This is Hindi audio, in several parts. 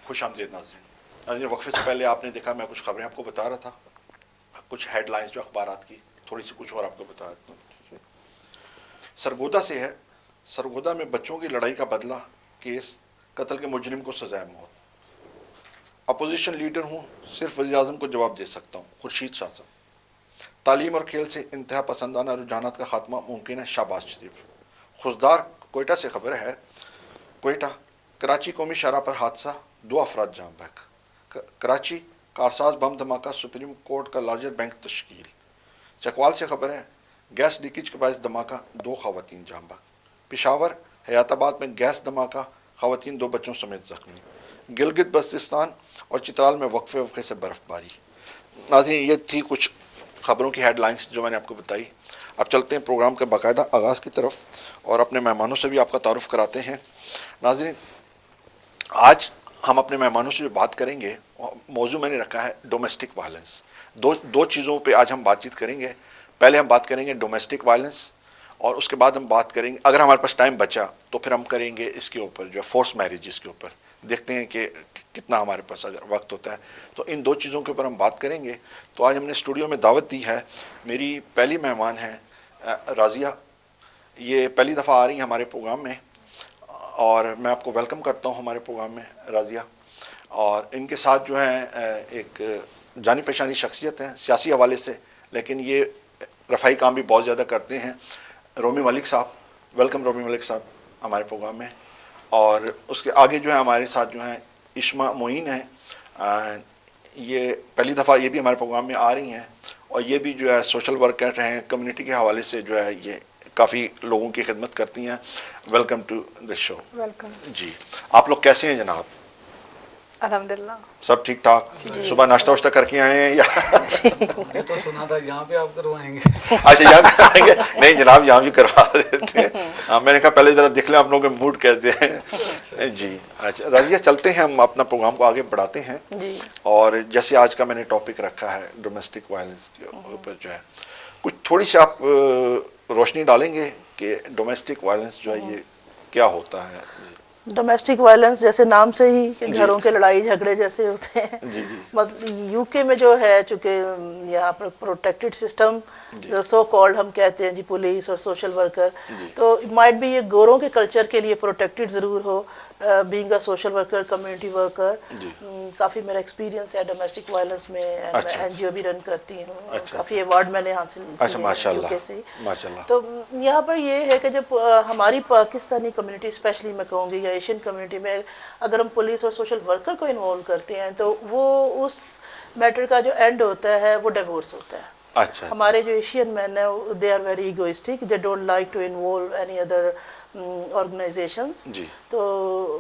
खुशामदीद नाज़रीन। नाज़रीन, वक्फे से पहले आपने देखा मैं कुछ खबरें आपको बता रहा था, कुछ हेडलाइंस जो अखबारात की, थोड़ी सी कुछ और आपको बता देता हूँ। ठीक है, सरगोदा से है। सरगोदा में बच्चों की लड़ाई का बदला केस, कत्ल के मुजरिम को सजाए मौत। अपोजिशन लीडर हूँ, सिर्फ वज़ीर आज़म को जवाब दे सकता हूँ, खुर्शीद शाह साहब। तालीम और खेल से इंतहा पसंदाना रुझानात का खात्मा मुमकिन है, शाहबाज शरीफ। खुशदार कोयटा से खबर है, कोयटा कराची कौमी शाहराह पर हादसा, 2 अफराद जाम बहक। कराची कारसाज बम धमाका, सुप्रीम कोर्ट का लार्जर बैंक तश्कील। चकवाल से खबर है, गैस लीकेज के बायस धमाका, 2 खवातीन जाम बहक। पेशावर हयाताबाद में गैस धमाका, खवातीन 2 बच्चों समेत जख्मी। गिलगित बल्तिस्तान और चित्राल में वक्फे से बर्फबारी। नाज़रीन, ये थी कुछ खबरों की हेडलाइंस जो मैंने आपको बताई। अब चलते हैं प्रोग्राम के बाकायदा आगाज़ की तरफ और अपने मेहमानों से भी आपका तारुफ कराते हैं। नाज़रीन, आज हम अपने मेहमानों से जो बात करेंगे, मौजू मैंने रखा है डोमेस्टिक वायलेंस। दो चीज़ों पे आज हम बातचीत करेंगे। पहले हम बात करेंगे डोमेस्टिक वायलेंस और उसके बाद हम बात करेंगे, अगर हमारे पास टाइम बचा तो फिर हम करेंगे इसके ऊपर जो है फोर्स मैरिजेस के ऊपर। देखते हैं कि कितना हमारे पास अगर वक्त होता है तो इन 2 चीज़ों के ऊपर हम बात करेंगे। तो आज हमने स्टूडियो में दावत दी है। मेरी पहली मेहमान है राज़िया, ये पहली दफ़ा आ रही हैं हमारे प्रोग्राम में और मैं आपको वेलकम करता हूँ हमारे प्रोग्राम में राज़िया। और इनके साथ जो है एक जानी पहचानी शख्सियत हैं सियासी हवाले से, लेकिन ये रफ़ाई काम भी बहुत ज़्यादा करते हैं, रोमी मलिक साहब। वेलकम रोमी मलिक साहब हमारे प्रोग्राम में। और उसके आगे जो है हमारे साथ जो है इश्मा मोइन हैं, ये पहली दफ़ा ये भी हमारे प्रोग्राम में आ रही हैं और ये भी जो है सोशल वर्कर हैं, कम्युनिटी के हवाले से जो है ये काफ़ी लोगों की खिदमत करती हैं। Welcome to the show. Welcome जी, आप लोग कैसे हैं जनाब? अल्हम्दुलिल्लाह सब ठीक ठाक। सुबह नाश्ता वाश्ता करके आए हैं या? मैंने तो सुना था यहाँ पे आप करवाएंगे। अच्छा, यहाँ करवाएंगे? नहीं जनाब, यहाँ भी करवा देते हैं। हाँ, मैंने कहा पहले ज़रा देख लें आप लोगों के मूड कैसे हैं। जी अच्छा राज़िया, चलते हैं हम अपना प्रोग्राम को आगे बढ़ाते हैं जी। और जैसे आज का मैंने टॉपिक रखा है डोमेस्टिक वायलेंस के ऊपर जो है कुछ थोड़ी सी आप रोशनी डालेंगे कि डोमेस्टिक वायलेंस जो है ये क्या होता है? डोमेस्टिक वायलेंस जैसे नाम से ही कि घरों के लड़ाई झगड़े जैसे होते हैं। जी जी। मतलब यूके में जो है, चूँकि यहाँ पर प्रोटेक्टेड सिस्टम जो सो कॉल्ड हम कहते हैं जी, पुलिस और सोशल वर्कर, तो माइट भी ये गोरों के कल्चर के लिए प्रोटेक्टेड ज़रूर हो। Being a social worker, community worker, काफ़ी मेरा एक्सपीरियंस है डोमेस्टिक वायलेंस में। मैं एनजीओ भी रन करती हूँ। काफ़ी अवार्ड मैंने हासिल किए माशाल्लाह यूके से ही। माशाल्लाह। तो यहाँ पर ये है कि जब हमारी पाकिस्तानी कम्युनिटी स्पेशली मैं कहूँगी या एशियन कम्युनिटी में अगर हम पुलिस और सोशल वर्कर को इन्वॉल्व करते हैं तो वो उस मैटर का जो एंड होता है वो डिवोर्स होता है। अच्छा। हमारे जो एशियन मैन है they are very egoistic, they don't like to involve any other organisations. जी। तो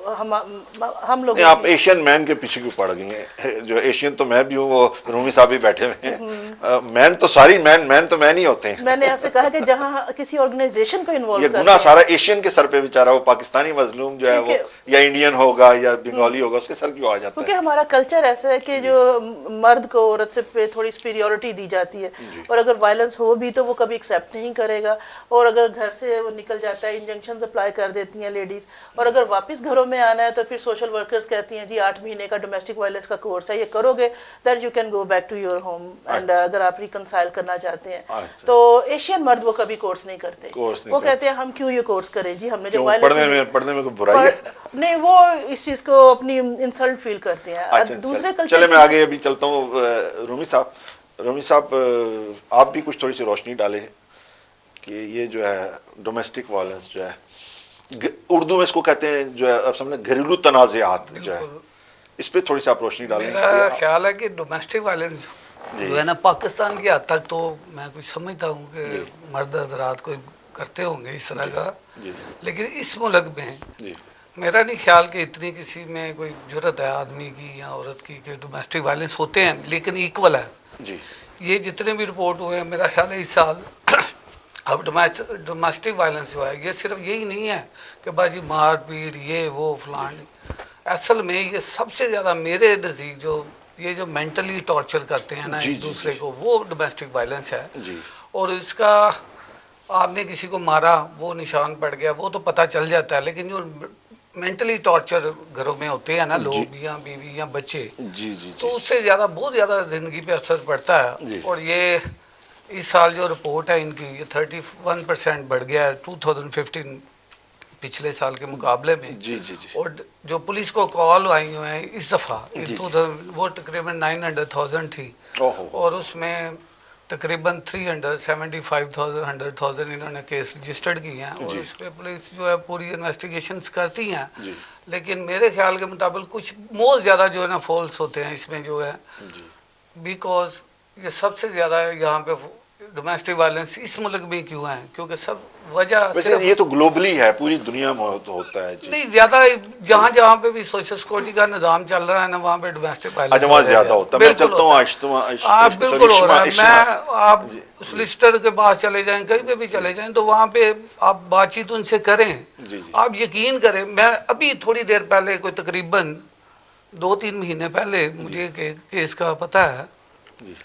हम लोग आप एशियन मैन के पीछे क्यों पड़ गई हैं? जो एशियन तो मैं भी हूँ, वो रूमी साहब भी बैठे हुए हैं। मैन तो सारी मैन तो मैन ही होते हैं। मैंने आपसे कहा कि जहाँ किसी ऑर्गेनाइजेशन को इन्वॉल्व ये गुनाह सारा एशियन के सर पे बेचारा, वो पाकिस्तानी मजलूम जो है वो या इंडियन होगा या बंगाली होगा, उसके सर क्यों आ जाता है? क्योंकि हमारा कल्चर ऐसा है कि जो मर्द को औरत से पे थोड़ी सुपीरियॉरिटी दी जाती है और अगर वायलेंस हो भी तो वो कभी एक्सेप्ट नहीं करेगा। और अगर घर से वो निकल जाता है, इंजंक्शन अप्लाई कर देती हैं लेडीज, और अगर वापस घरों में आना है तो फिर सोशल वर्कर्स कहती हैं जी 8 महीने का डोमेस्टिक वायलेंस का कोर्स है, ये करोगे then you can go back to your home and अगर आप रिकंसाइल करना चाहते हैं तो एशियन मर्द वो कभी कोर्स नहीं करते। वो कहते हैं हम क्यों ये कोर्स करें जी, हमने जो पढ़ने में कोई बुराई है नहीं, वो इस चीज को अपनी इंसल्ट फील करते हैं। दूसरे कल्चर चले मैं आगे अभी चलता हूँ। रूमी साहब आप भी कुछ थोड़ी सी रोशनी डाले कि ये जो है डोमेस्टिक वायलेंस जो है, उर्दू में इसको कहते हैं जो है आप समझे घरेलू तनाज़ात जो है, इस पे थोड़ी सी आप रोशनी डालें। मेरा ख्याल है कि डोमेस्टिक वायलेंस जो है ना पाकिस्तान की हद तक तो मैं कुछ समझता हूँ कि मर्द हजरात कोई करते होंगे इस तरह का, लेकिन इस मुल्क में मेरा नहीं ख्याल कि इतनी किसी में कोई जरूरत है आदमी की या औरत की कि डोमेस्टिक वायलेंस होते हैं, लेकिन इक्वल है जी। ये जितने भी रिपोर्ट हुए हैं मेरा ख्याल है इस साल अब डोमेस्टिक वायलेंस जो है ये सिर्फ यही नहीं है कि बाजी मार पीट ये वो फलान। असल में ये सबसे ज़्यादा मेरे नज़दीक जो ये जो मेंटली टॉर्चर करते हैं ना एक दूसरे को, वो डोमेस्टिक वायलेंस है। और इसका आपने किसी को मारा, वो निशान पड़ गया, वो तो पता चल जाता है, लेकिन जो मेंटली टॉर्चर घरों में होते हैं ना जी। लोग या बीवी या बच्चे, जी जी तो जी उससे ज़्यादा बहुत ज़्यादा ज़िंदगी पे असर पड़ता जी। है। और ये इस साल जो रिपोर्ट है इनकी, ये 31% बढ़ गया है 2015 पिछले साल के मुकाबले में। जी जी जी और जो पुलिस को कॉल आई हुए हैं इस दफ़ा जी। वो तकरीबन 900,000 थी, ओहो और उसमें तकरीबन 375,000 इन्होंने केस रजिस्टर्ड किए हैं, और जी। इस पर पुलिस जो है पूरी इन्वेस्टिगेशंस करती हैं। जी लेकिन मेरे ख्याल के मुताबिक कुछ बहुत ज़्यादा जो है ना फॉल्स होते हैं इसमें जो है, जी बिकॉज ये सबसे ज़्यादा यहाँ पे डोमेस्टिक वायलेंस इस मुल्क में क्यों है, क्योंकि सब वजह वैसे सिर्फ ये तो ग्लोबली है, पूरी दुनिया में होता है जी। नहीं, ज़्यादा जहाँ जहाँ पे भी सोशल सिक्योरिटी का निज़ाम चल रहा है ना, वहाँ पे डोमेस्टिक वायलेंस अच्छा वहाँ ज्यादा होता है। मैं बिल्कुल चलता हूँ होता है। आप बिल्कुल हो रहा है। मैं आप सोलिसिटर के पास चले जाएं, कहीं पे भी चले जाएं, तो वहाँ पे आप बातचीत उनसे करें। जी जी आप यकीन करें, मैं अभी थोड़ी देर पहले, कोई तकरीबन 2-3 महीने पहले मुझे केस का पता है, जी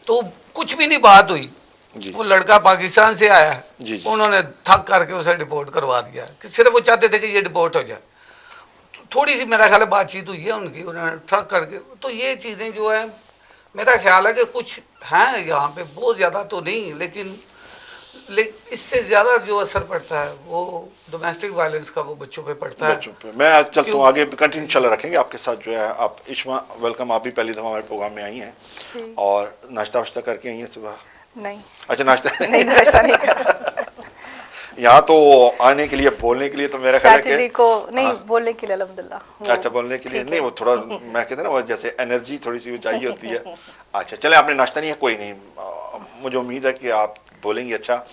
तो कुछ भी नहीं बात हुई। जी वो लड़का पाकिस्तान से आया है, जी जी। उन्होंने थक करके उसे डिपोर्ट करवा दिया, कि सिर्फ वो चाहते थे कि ये डिपोर्ट हो जाए। थोड़ी सी मेरा ख्याल है बातचीत हुई है उनकी, उन्होंने थक करके। तो ये चीज़ें जो है, मेरा ख्याल है कि कुछ हैं यहाँ पे, बहुत ज़्यादा तो नहीं, लेकिन इससे ज़्यादा जो असर पड़ता है वो डोमेस्टिक वायलेंस का वो बच्चों पे पड़ता है। बच्चों पे मैं चलता हूँ क्यों? आगे, कंटिन्यू चल रखेंगे आपके साथ जो है। आप इश्मा, वेलकम, आप भी पहली दफ़ा हमारे प्रोग्राम में आई हैं जी। और नाश्ता वाश्ता करके आई हैं सुबह? नहीं अच्छा नाश्ता नहीं, नाश्ता नहीं करा। यहाँ तो आने के लिए, बोलने के लिए तो मेरा ख्याल है सैटरडे कि को नहीं, बोलने के लिए अल्हम्दुलिल्लाह। अच्छा बोलने के लिए ठीक नहीं, है। वो थोड़ा मैं कहते हैं ना वो जैसे एनर्जी थोड़ी सी वो चाहिए होती है। अच्छा चले, आपने नाश्ता नहीं है, कोई नहीं, मुझे उम्मीद है कि आप बोलेंगे अच्छा।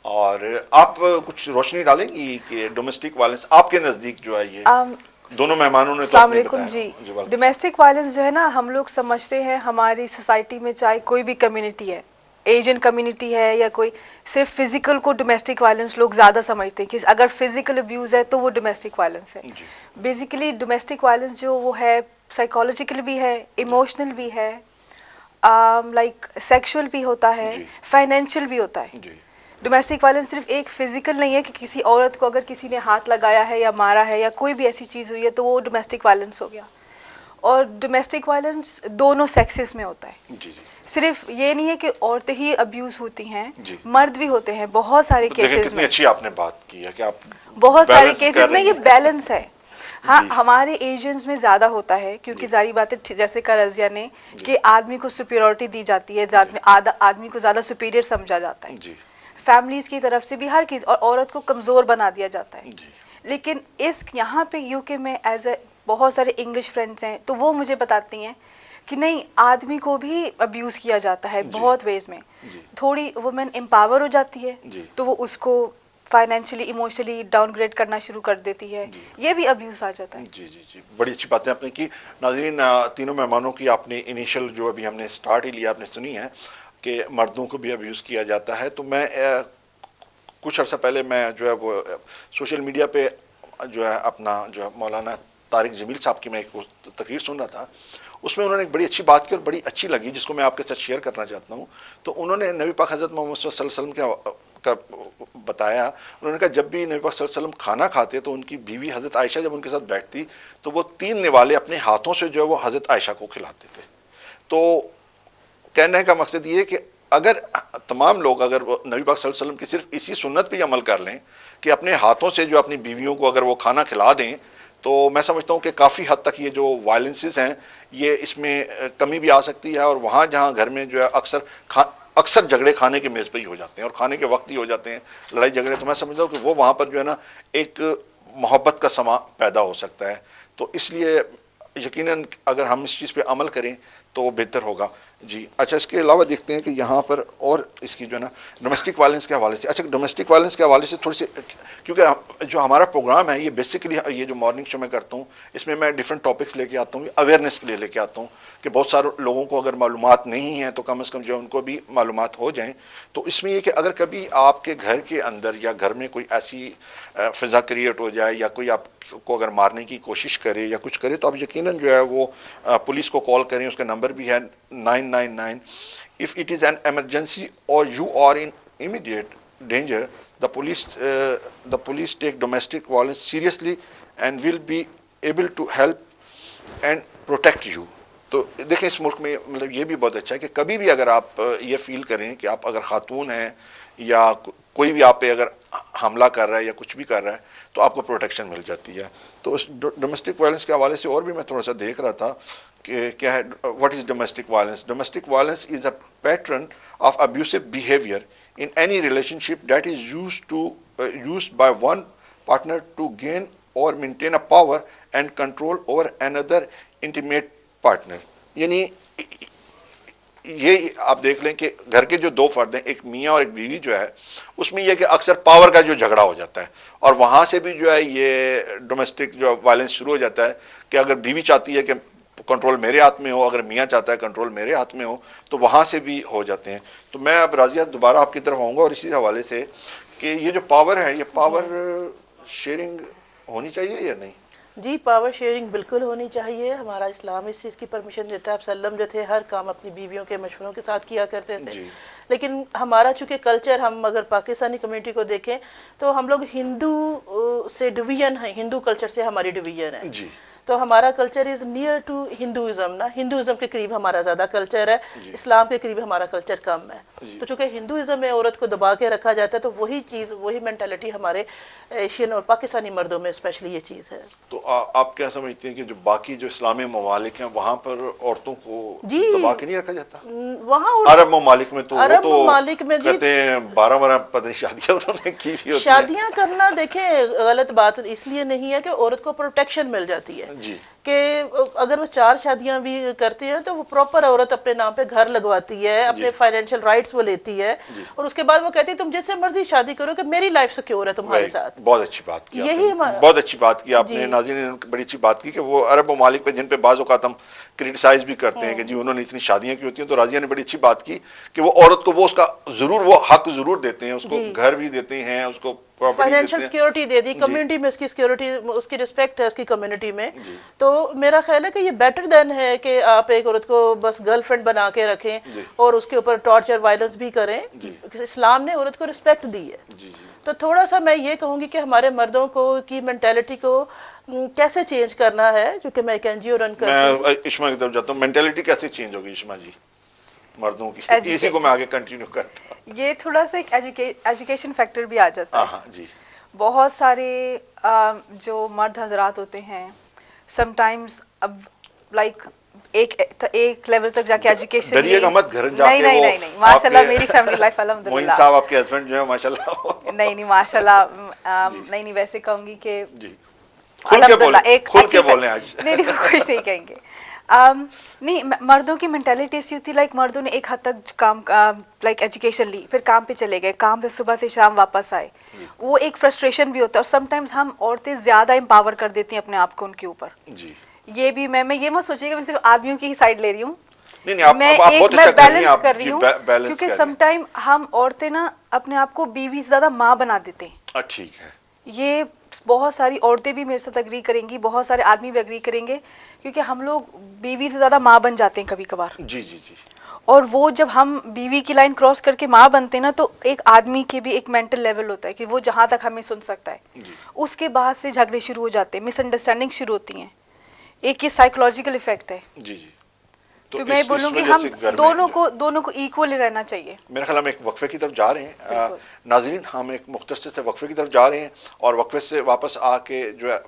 और आप कुछ रोशनी डालेंगी कि डोमेस्टिक वायलेंस आपके नज़दीक जो है ये दोनों मेहमानों ने तो अस्सलाम अपने वालेकुम बताया। जी। वालेकुम। डोमेस्टिक वायलेंस जो है ना, हम लोग समझते हैं हमारी सोसाइटी में, चाहे कोई भी कम्युनिटी है, एशियन कम्युनिटी है या कोई, सिर्फ फिजिकल को डोमेस्टिक वायलेंस लोग ज़्यादा समझते हैं कि अगर फिजिकल अब्यूज़ है तो वो डोमेस्टिक वायलेंस है। जी। बेसिकली डोमेस्टिक वायलेंस जो वो है, साइकोलॉजिकल भी है, इमोशनल भी है, लाइक सेक्सुअल भी होता है, जी। फाइनेंशियल भी होता है। जी डोमेस्टिक वायलेंस सिर्फ एक फिजिकल नहीं है कि किसी औरत को अगर किसी ने हाथ लगाया है या मारा है या कोई भी ऐसी चीज़ हुई है तो वो डोमेस्टिक वायलेंस हो गया। और डोमेस्टिक वायलेंस दोनों सेक्सेस में होता है। जी जी। सिर्फ ये नहीं है कि औरतें ही अब्यूज़ होती हैं, जी। मर्द भी होते हैं बहुत सारे देखिए केसेस कितनी में। अच्छी आपने बात की है कि आप बहुत सारे balance केसेस कर में ये रही हैं। बैलेंस है। हाँ, जी। हमारे एशियंस में ज़्यादा होता है क्योंकि जारी बात है, जैसे कहा रज़िया ने कि आदमी को सुपीरियरिटी दी जाती है, आदमी को ज़्यादा सुपीरियर समझा जाता है जी फैमिलीज़ की तरफ से भी, हर चीज़, और औरत को कमज़ोर बना दिया जाता है। जी लेकिन इस यहाँ पे यूके में एज ए बहुत सारे इंग्लिश फ्रेंड्स हैं, तो वो मुझे बताती हैं कि नहीं, आदमी को भी अब्यूज़ किया जाता है बहुत वेज में। जी। थोड़ी वुमेन एम्पावर हो जाती है जी। तो वो उसको फाइनेंशियली, इमोशनली डाउनग्रेड करना शुरू कर देती है, ये भी अब्यूज़ आ जाता है। जी जी जी, बड़ी अच्छी बातें आपने की। नाज़रीन, तीनों मेहमानों की आपने इनिशियल जो अभी हमने स्टार्ट ही लिया आपने सुनी है कि मर्दों को भी अब्यूज़ किया जाता है। तो मैं कुछ अर्सा पहले मैं जो है वो सोशल मीडिया पे जो है अपना जो है मौलाना तारिक जमील साहब की मैं एक तकरीर सुन रहा था, उसमें उन्होंने एक बड़ी अच्छी बात की और बड़ी अच्छी लगी जिसको मैं आपके साथ शेयर करना चाहता हूँ। तो उन्होंने नबी पाक हज़रत मोहम्मद सल्लल्लाहु अलैहि वसल्लम का बताया। उन्होंने कहा जब भी नबी पाक सल्लल्लाहु अलैहि वसल्लम खाना खाते तो उनकी बीवी हज़रत आयशा जब उनके साथ बैठती तो वो 3 निवाले अपने हाथों से जो है वो हज़रत आयशा को खिलाते थे। तो कहने का मकसद ये है कि अगर तमाम लोग अगर नबी पाक सल्लल्लाहु अलैहि वसल्लम की सिर्फ इसी सुन्नत पे अमल कर लें कि अपने हाथों से जो अपनी बीवियों को अगर वो खाना खिला दें, तो मैं समझता हूँ कि काफ़ी हद तक ये जो वायलेंसेस हैं ये इसमें कमी भी आ सकती है। और वहाँ जहाँ घर में जो है अक्सर झगड़े खाने के मेज़ पर ही हो जाते हैं और खाने के वक्त ही हो जाते हैं लड़ाई झगड़े, तो मैं समझता हूँ कि वो वहाँ पर जो है ना एक मोहब्बत का समा पैदा हो सकता है। तो इसलिए यकीनन अगर हम इस चीज़ पे अमल करें तो वो बेहतर होगा। जी अच्छा, इसके अलावा देखते हैं कि यहाँ पर और इसकी जो है ना डोमेस्टिक वायलेंस के हवाले से, अच्छा डोमेस्टिक वायलेंस के हवाले से थोड़ी सी, क्योंकि जो हमारा प्रोग्राम है ये बेसिकली ये जो मॉर्निंग शो मैं करता हूँ इसमें मैं डिफरेंट टॉपिक्स लेके आता हूँ, अवेयरनेस के लिए लेके आता हूँ कि बहुत सारे लोगों को अगर मालूमात नहीं है तो कम से कम जो है उनको भी मालूमात हो जाएँ। तो इसमें ये कि अगर कभी आपके घर के अंदर या घर में कोई ऐसी फ़िज़ा क्रिएट हो जाए या कोई आपको अगर मारने की कोशिश करे या कुछ करे तो आप यकीनन जो है वो पुलिस को कॉल करें। उसका नंबर भी है 999। If it is an emergency or you are in immediate danger, the police take domestic violence seriously and will be able to help and protect you. तो देखें इस मुल्क में मतलब ये भी बहुत अच्छा है कि कभी भी अगर आप ये फील करें कि आप अगर खातून हैं या कोई भी आप पे अगर हमला कर रहा है या कुछ भी कर रहा है तो आपको प्रोटेक्शन मिल जाती है। तो उस डोमेस्टिक वायलेंस के हवाले से और भी मैं थोड़ा सा देख रहा था कि क्या है, what is domestic violence. Domestic violence is a pattern of abusive behaviour in any relationship that is used by one partner to gain or maintain a power and control over another intimate partner. यानी ये आप देख लें कि घर के जो दो फर्द हैं, एक मियाँ और एक बीवी जो है, उसमें यह कि अक्सर पावर का जो झगड़ा हो जाता है और वहाँ से भी जो है ये डोमेस्टिक जो वायलेंस शुरू हो जाता है कि अगर बीवी चाहती है कि कंट्रोल मेरे हाथ में हो, अगर मियाँ चाहता है कंट्रोल मेरे हाथ में हो, तो वहाँ से भी हो जाते हैं। तो मैं अब राजिया दोबारा आपकी तरफ आऊँगा और इसी हवाले से कि ये जो पावर है, ये पावर शेयरिंग होनी चाहिए या नहीं? जी, पावर शेयरिंग बिल्कुल होनी चाहिए। हमारा इस्लाम इस चीज़ की परमिशन देता है। आप सल्लम जो थे हर काम अपनी बीवियों के मशवरों के साथ किया करते थे। लेकिन हमारा चूँकि कल्चर, हम अगर पाकिस्तानी कम्युनिटी को देखें तो हम लोग हिंदू से डिवीजन है, हिंदू कल्चर से हमारी डिवीजन है जी। तो हमारा culture is near to Hinduism ना, हिंदुज़म के करीब हमारा ज़्यादा कल्चर है, इस्लाम के करीब हमारा कल्चर कम है। तो चूँकि हिंदुज़म में औरत को दबा के रखा जाता है तो वही चीज़, वही मेंटालिटी हमारे एशियन और पाकिस्तानी मर्दों में स्पेशली ये चीज़ है। तो आप क्या समझते हैं कि जो बाकी जो इस्लामी ममालिक हैं वहाँ पर औरतों को जी, दबा के नहीं रखा जाता? वहाँ अरब ममालिक में तो अरब वो तो ममालिक में जी कहते हैं 12 पता नहीं शादियाँ उन्होंने की भी होती शादियाँ करना देखें गलत बात इसलिए नहीं है कि औरत को प्रोटेक्शन मिल जाती है जी। कि अगर वो 4 शादियां भी करती हैं तो वो प्रॉपर औरत अपने नाम पे घर लगवाती है, अपने फाइनेंशियल राइट्स वो लेती है और उसके बाद वो कहती है तुम जिससे मर्जी शादी करो कि मेरी लाइफ सिक्योर है तुम्हारे साथ। बहुत अच्छी बात की यही आपने, बहुत अच्छी बात की आपने। नाज़रीन ने बड़ी अच्छी बात की कि वो अरब ममालिक पे जिन पे बाज़ औक़ात हम क्रिटिसाइज भी करते हैं कि जी उन्होंने इतनी शादियां की होती हैं, तो राजिया ने बड़ी अच्छी बात की कि वो औरत को वो उसका ज़रूर वो हक ज़रूर देते हैं, उसको घर भी देते हैं, उसको फाइनेंशियल सिक्योरिटी दे दी, कम्युनिटी में उसकी सिक्योरिटी, उसकी रिस्पेक्ट है उसकी कम्युनिटी में। तो मेरा ख्याल है कि ये बेटर देन है कि आप एक औरत को बस गर्लफ्रेंड बना के रखें और उसके ऊपर टॉर्चर वायलेंस भी करें। इस्लाम ने औरत को रिस्पेक्ट दी है। तो थोड़ा सा मैं ये कहूँगी कि हमारे मर्दों को की मेंटालिटी को कैसे चेंज करना है, क्योंकि मैं एक एनजीओ रन करती हूँ। मैं इश्मा की तरफ जाता हूँ, मेंटालिटी कैसे चेंज होगी इश्मा जी मर्दों की? इसी को मैं आगे कंटिन्यू करता हूँ। ये थोड़ा सा एक एजुकेशन फैक्टर भी आ जाता है। हाँ जी। बहुत सारे जो मर्द हजरात होते हैं समटाइम्स अब लाइक एक लेवल तक जाके एजुकेशन डरिएगा मत, घर जाके नहीं माशाल्लाह मेरी फैमिली लाइफ अल्हम्दुलिल्लाह। मोइन साहब आपके हस्बैंड जो है माशाल्लाह। नहीं माशाल्लाह नहीं वैसे कहूंगी कि जी खुल के बोलें आज। नहीं कुछ नहीं कहेंगे। नहीं मर्दों की मेंटालिटी ऐसी होती है लाइक मर्दों ने एक हद तक काम लाइक एजुकेशन ली, फिर काम पे चले गए, काम पे सुबह से शाम वापस आए, वो एक फ्रस्ट्रेशन भी होता है और समटाइम्स हम औरतें ज़्यादा एम्पावर कर देती हैं अपने आप को उनके ऊपर। ये भी मैं ये मत सोचिएगा मैं सिर्फ आदमियों की ही साइड ले रही हूँ, मैं बैलेंस कर रही हूँ, क्योंकि समटाइम हम औरतें ना अपने आप को बीवी से ज़्यादा माँ बना देते हैं। ठीक है, ये बहुत सारी औरतें भी मेरे साथ अग्री करेंगी, बहुत सारे आदमी भी अग्री करेंगे, क्योंकि हम लोग बीवी से ज़्यादा माँ बन जाते हैं कभी कभार। जी जी जी। और वो जब हम बीवी की लाइन क्रॉस करके माँ बनते हैं ना, तो एक आदमी के भी एक मेंटल लेवल होता है कि वो जहाँ तक हमें सुन सकता है, उसके बाद से झगड़े शुरू हो जाते हैं, मिसअंडरस्टैंडिंग शुरू होती हैं। एक ये साइकोलॉजिकल इफेक्ट है। जी जी। तो मैं बोलूँगी हम दोनों को इक्वल रहना चाहिए। मेरे ख्याल हम एक वक्फे की तरफ जा रहे हैं नाज़रीन, हम एक मुख्तसर से वक्फे की तरफ जा रहे हैं और वक्फे से वापस आके जो है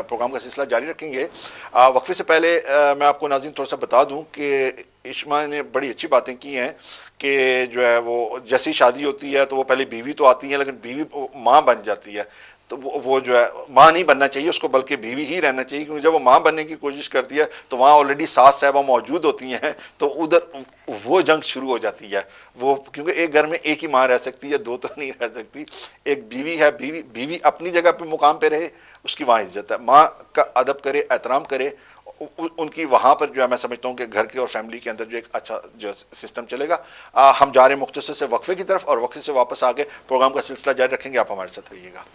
प्रोग्राम का सिलसिला जारी रखेंगे। वक्फे से पहले मैं आपको नाज़रीन थोड़ा सा बता दूं कि इश्मा ने बड़ी अच्छी बातें की हैं कि जो है वो जैसी शादी होती है तो वो पहले बीवी तो आती है, लेकिन बीवी माँ बन जाती है, तो वो जो है माँ नहीं बनना चाहिए उसको, बल्कि बीवी ही रहना चाहिए, क्योंकि जब वो माँ बनने की कोशिश करती है तो वहाँ ऑलरेडी सास साहबा मौजूद होती हैं, तो उधर वो जंग शुरू हो जाती है। वो क्योंकि एक घर में एक ही माँ रह सकती है, दो तो नहीं रह सकती। एक बीवी है, बीवी अपनी जगह पे मुकाम पे रहे, उसकी वहाँ इज्जत है, माँ का अदब करे, एहतराम करे, उनकी वहाँ पर जो है मैं समझता हूँ कि घर के और फैमिली के अंदर जो एक अच्छा जो सिस्टम चलेगा। हम जा रहे हैं मुख्तसर से वक्फे की तरफ और वक्फे से वापस आके प्रोग्राम का सिलसिला जारी रखेंगे। आप हमारे साथ रहिएगा।